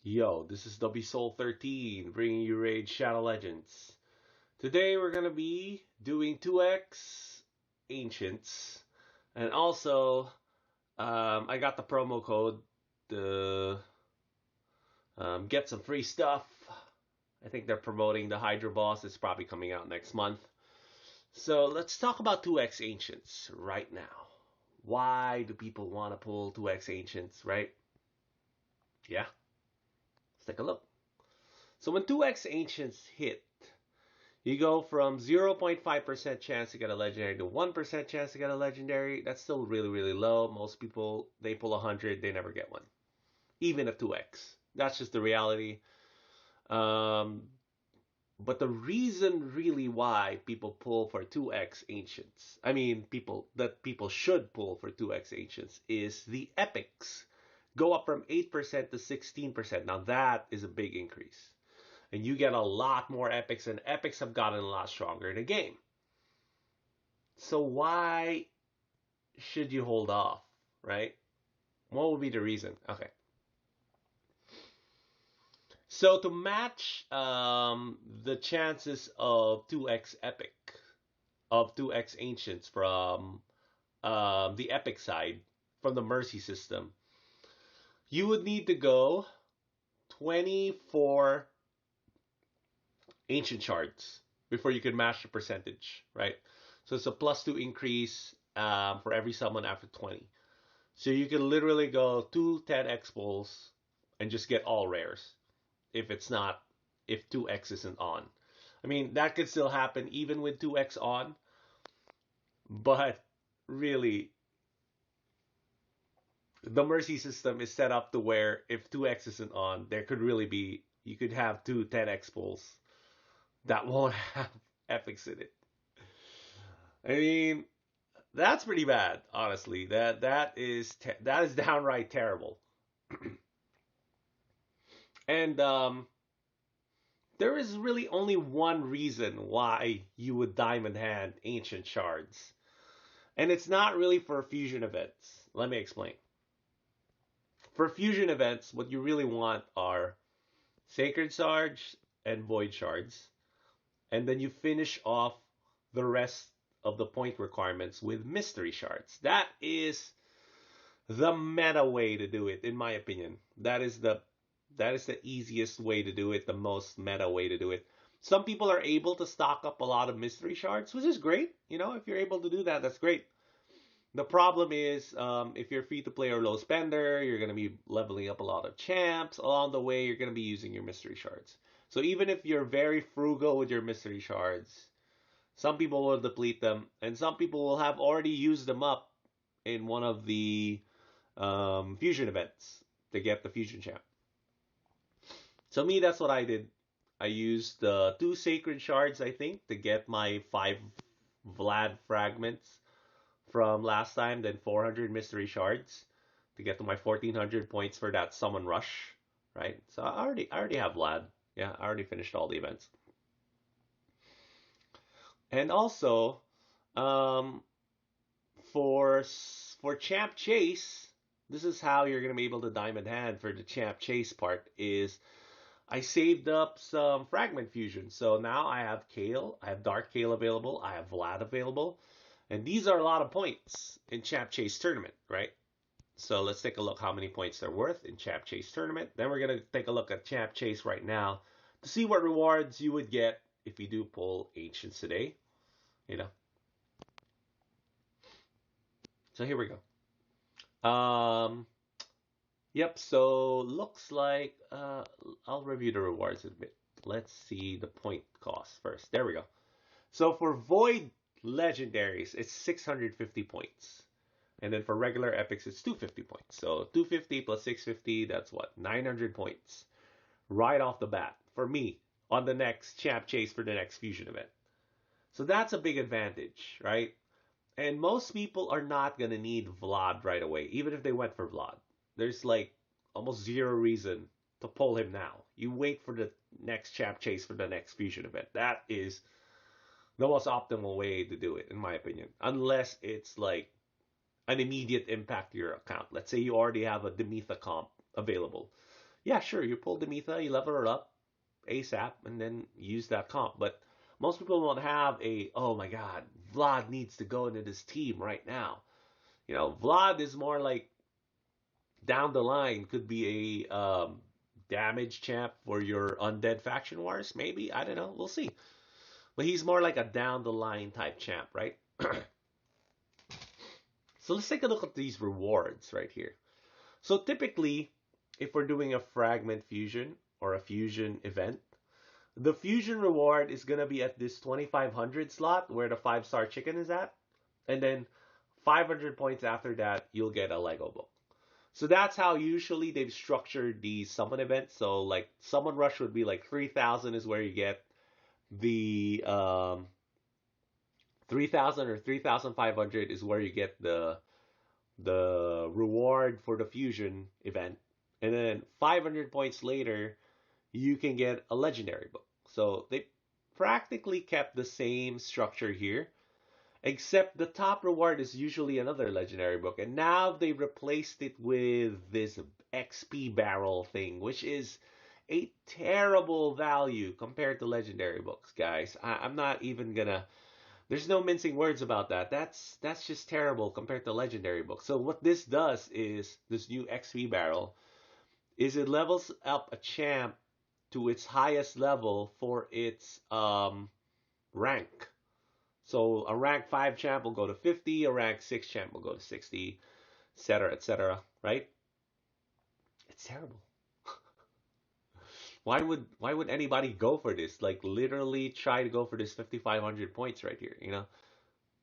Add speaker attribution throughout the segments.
Speaker 1: Yo, this is WSoul13 bringing you Raid Shadow Legends. Today we're gonna be doing 2x Ancients, and also I got the promo code to get some free stuff. I think they're promoting the Hydra Boss. It's probably coming out next month. So let's talk about 2x Ancients right now. Why do people want to pull 2x Ancients, right? Yeah, let's take a look. So when 2x Ancients hit, you go from 0.5% chance to get a legendary to 1% chance to get a legendary. That's still really, really low. Most people, they pull 100, they never get one. Even at 2x. That's just the reality. Um, but the reason really why people pull for 2x Ancients, I mean people should pull for 2x Ancients, is the epics go up from 8% to 16%. Now that is a big increase. And you get a lot more epics, and epics have gotten a lot stronger in the game. So why should you hold off, right? What would be the reason? Okay. So to match the chances of 2x epic, of 2x ancients from the epic side, from the mercy system, you would need to go 24 ancient shards before you can match the percentage, right? So it's a +2 increase for every summon after 20. So you can literally go 10x pulls and just get all rares if 2x isn't on. I mean, that could still happen even with 2x on, but really, the mercy system is set up to where if 2x isn't on, there could really be, you could have 10x pulls that won't have epics in it. I mean, that's pretty bad, honestly. That is downright terrible. And there is really only one reason why you would diamond hand ancient shards, and it's not really for fusion events. Let me explain. For fusion events, what you really want are sacred shards and void shards, and then you finish off the rest of the point requirements with mystery shards. That is the meta way to do it, in my opinion. That is the easiest way to do it, the most meta way to do it. Some people are able to stock up a lot of mystery shards, which is great. If you're able to do that, that's great. The problem is, if you're free to play or low spender, you're going to be leveling up a lot of champs. Along the way, you're going to be using your mystery shards. So even if you're very frugal with your mystery shards, some people will deplete them, and some people will have already used them up in one of the fusion events to get the fusion champ. So me, that's what I did. I used the 2 sacred shards, I think, to get my 5 Vlad fragments from last time, then 400 mystery shards to get to my 1400 points for that summon rush, right? So I already have Vlad. Yeah, I already finished all the events. And also, um, for champ chase, this is how you're gonna be able to diamond hand for the champ chase part. Is I saved up some fragment fusion, so now I have Kale, I have Dark Kale available, I have Vlad available, and these are a lot of points in champ chase tournament, right? So let's take a look how many points they're worth in champ chase tournament. Then we're gonna take a look at champ chase right now to see what rewards you would get if you do pull ancients today. You know. So here we go. Yep. So looks like I'll review the rewards a bit. Let's see the point cost first. There we go. So for void legendaries, it's 650 points. And then for regular epics, it's 250 points. So 250 plus 650, that's what? 900 points. Right off the bat. For me, on the next champ chase for the next fusion event. So that's a big advantage, right? And most people are not going to need Vlad right away, even if they went for Vlad. There's like almost zero reason to pull him now. You wait for the next champ chase for the next fusion event. That is the most optimal way to do it, in my opinion. Unless it's like an immediate impact to your account. Let's say you already have a Demetha comp available. Yeah, sure, you pull the Mitha, you level her up ASAP, and then use that comp. But most people won't have a, oh my god, Vlad needs to go into this team right now. Vlad is more like down the line, could be a damage champ for your undead faction wars, maybe. I don't know. We'll see. But he's more like a down the line type champ, right? So let's take a look at these rewards right here. So typically, if we're doing a fragment fusion or a fusion event, the fusion reward is going to be at this 2500 slot where the 5-star chicken is at. And then 500 points after that, you'll get a Lego book. So that's how usually they've structured the summon events. So like summon rush would be like 3000 is where you get the 3000 or 3500 is where you get the reward for the fusion event. And then 500 points later, you can get a legendary book. So they practically kept the same structure here, except the top reward is usually another legendary book. And now they replaced it with this XP barrel thing, which is a terrible value compared to legendary books, guys. I'm not even gonna. There's no mincing words about that. That's just terrible compared to legendary books. So what this does is this new XP barrel is it levels up a champ to its highest level for its rank. So a rank 5 champ will go to 50, a rank 6 champ will go to 60, etc., etc., right? It's terrible. Why would anybody go for this? Like literally try to go for this 5500 points right here,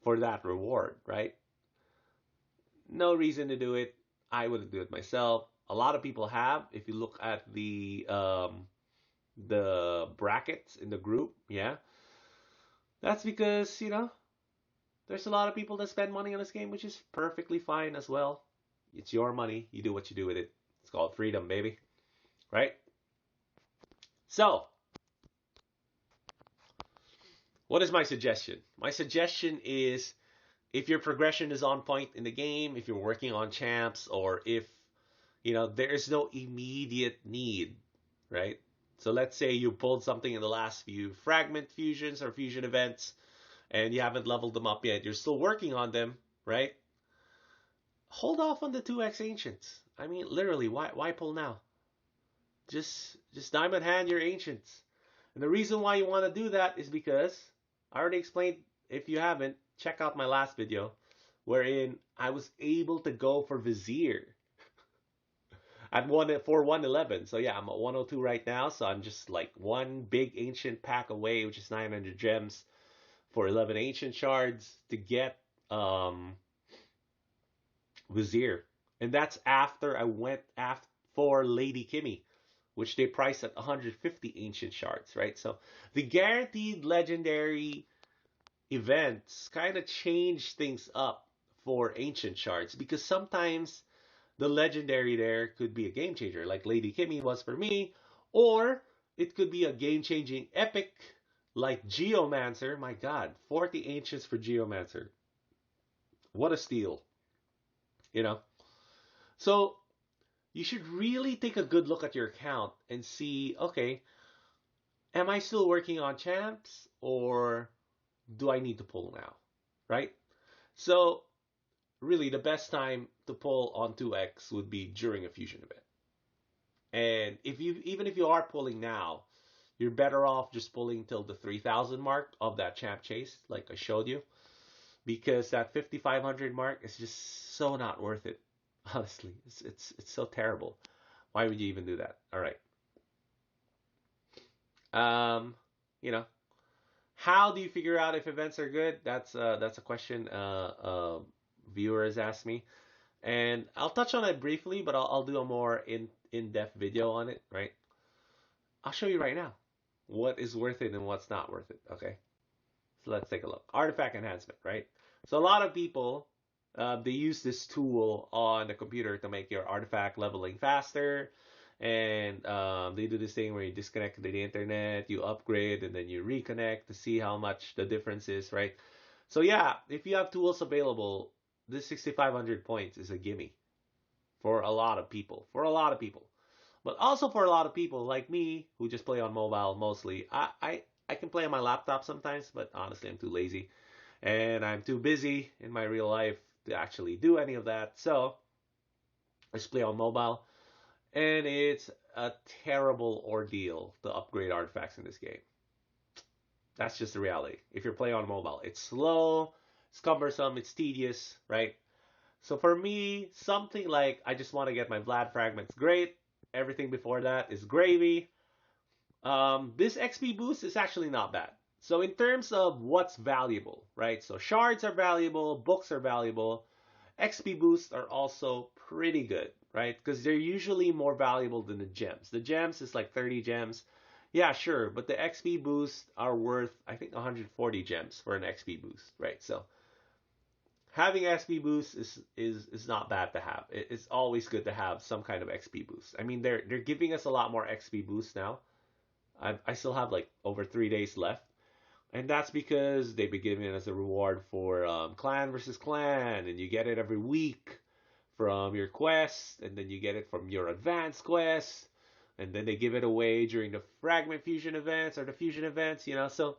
Speaker 1: for that reward, right? No reason to do it. I wouldn't do it myself. A lot of people have. If you look at the brackets in the group, yeah. That's because, there's a lot of people that spend money on this game, which is perfectly fine as well. It's your money. You do what you do with it. It's called freedom, baby. Right? So, what is my suggestion? My suggestion is if your progression is on point in the game, if you're working on champs, or if, there is no immediate need, right? So let's say you pulled something in the last few fragment fusions or fusion events and you haven't leveled them up yet. You're still working on them, right? Hold off on the 2x ancients. I mean, literally, why pull now? Just diamond hand your ancients. And the reason why you want to do that is because I already explained. If you haven't, check out my last video wherein I was able to go for Vizier at 111. So yeah, I'm at 102 right now. So I'm just like one big ancient pack away, which is 900 gems for 11 ancient shards to get Vizier. And that's after I went after for Lady Kimmy, which they priced at 150 ancient shards, right? So the guaranteed legendary events kind of change things up for ancient shards because sometimes the legendary there could be a game changer, like Lady Kimmy was for me, or it could be a game changing epic like Geomancer. My God, 40 ancients for Geomancer. What a steal, you know? So you should really take a good look at your account and see, okay, am I still working on champs or do I need to pull now? Right? So really the best time to pull on 2x would be during a fusion event. And even if you are pulling now, you're better off just pulling till the 3000 mark of that champ chase, like I showed you, because that 5500 mark is just so not worth it. Honestly, it's so terrible. Why would you even do that? All right. Um, you know, how do you figure out if events are good? That's a question viewers ask me, and I'll touch on it briefly, but I'll do a more in-depth video on it. Right? I'll show you right now what is worth it and what's not worth it. Okay. So let's take a look. Artifact enhancement, right? So a lot of people they use this tool on the computer to make your artifact leveling faster, and they do this thing where you disconnect to the internet, you upgrade, and then you reconnect to see how much the difference is, right? So yeah, if you have tools available, this 6,500 points is a gimme for a lot of people. For a lot of people. But also for a lot of people like me who just play on mobile mostly, I can play on my laptop sometimes, but honestly, I'm too lazy and I'm too busy in my real life to actually do any of that. So I just play on mobile, and it's a terrible ordeal to upgrade artifacts in this game. That's just the reality. If you're playing on mobile, it's slow, it's cumbersome, it's tedious, right? So for me, something like I just want to get my Vlad fragments, great. Everything before that is gravy. This XP boost is actually not bad. So in terms of what's valuable, right? So shards are valuable, books are valuable, XP boosts are also pretty good, right? Because they're usually more valuable than the gems. The gems is like 30 gems. Yeah, sure, but the XP boosts are worth I think 140 gems for an XP boost, right? So having XP boost is not bad to have. It's always good to have some kind of XP boost. I mean, they're giving us a lot more XP boosts now. I still have like over 3 days left, and that's because they've been giving us a reward for clan versus clan, and you get it every week from your quest, and then you get it from your advanced quest, and then they give it away during the fragment fusion events or the fusion events. So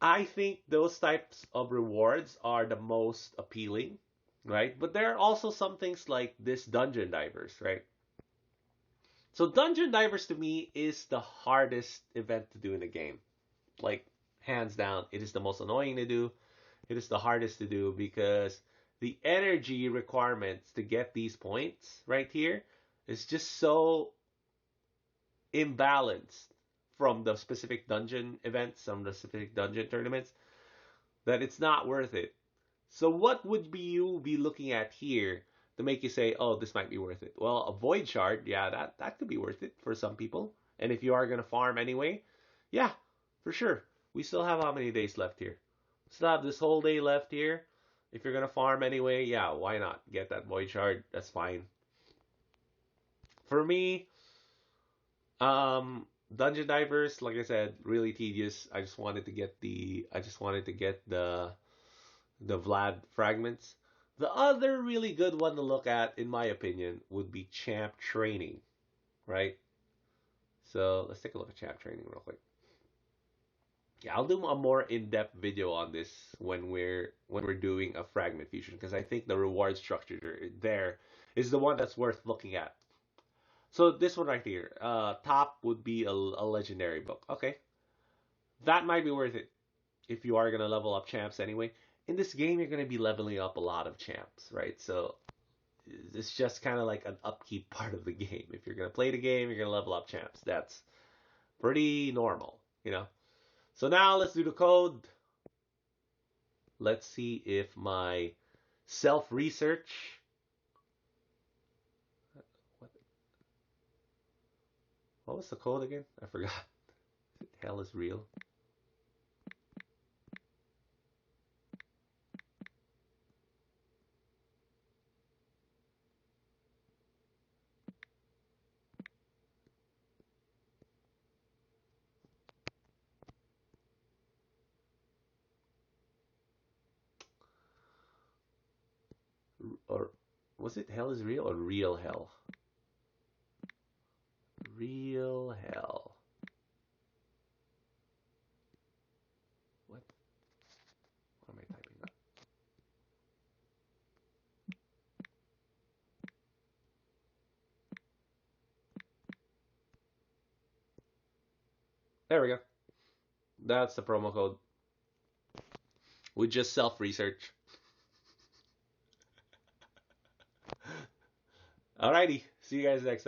Speaker 1: I think those types of rewards are the most appealing, right? But there are also some things like this dungeon divers, right? So dungeon divers to me is the hardest event to do in the game. Like hands down, it is the most annoying to do. It is the hardest to do because the energy requirements to get these points right here is just so imbalanced from the specific dungeon events, from the specific dungeon tournaments, that it's not worth it. So what would you be looking at here to make you say, "Oh, this might be worth it"? Well, a void shard, yeah, that could be worth it for some people. And if you are gonna farm anyway, yeah, for sure. We still have how many days left here? Still have this whole day left here. If you're gonna farm anyway, yeah, why not get that void shard? That's fine. For me, um, dungeon divers, like I said, really tedious. I just wanted to get the Vlad fragments. The other really good one to look at, in my opinion, would be champ training, right? So let's take a look at champ training real quick. Yeah, I'll do a more in-depth video on this when we're doing a fragment fusion because I think the reward structure there is the one that's worth looking at. So this one right here, top would be a legendary book. Okay, that might be worth it if you are gonna level up champs anyway. In this game, you're gonna be leveling up a lot of champs, right? So it's just kind of like an upkeep part of the game. If you're gonna play the game, you're gonna level up champs. That's pretty normal. So now let's do the code. Let's see if my self research. What, what was the code again? I forgot. Hell is real. Or was it hell is real or real hell? Real hell. What? What am I typing up? There we go. That's the promo code. We just self research. Alrighty. See you guys next time.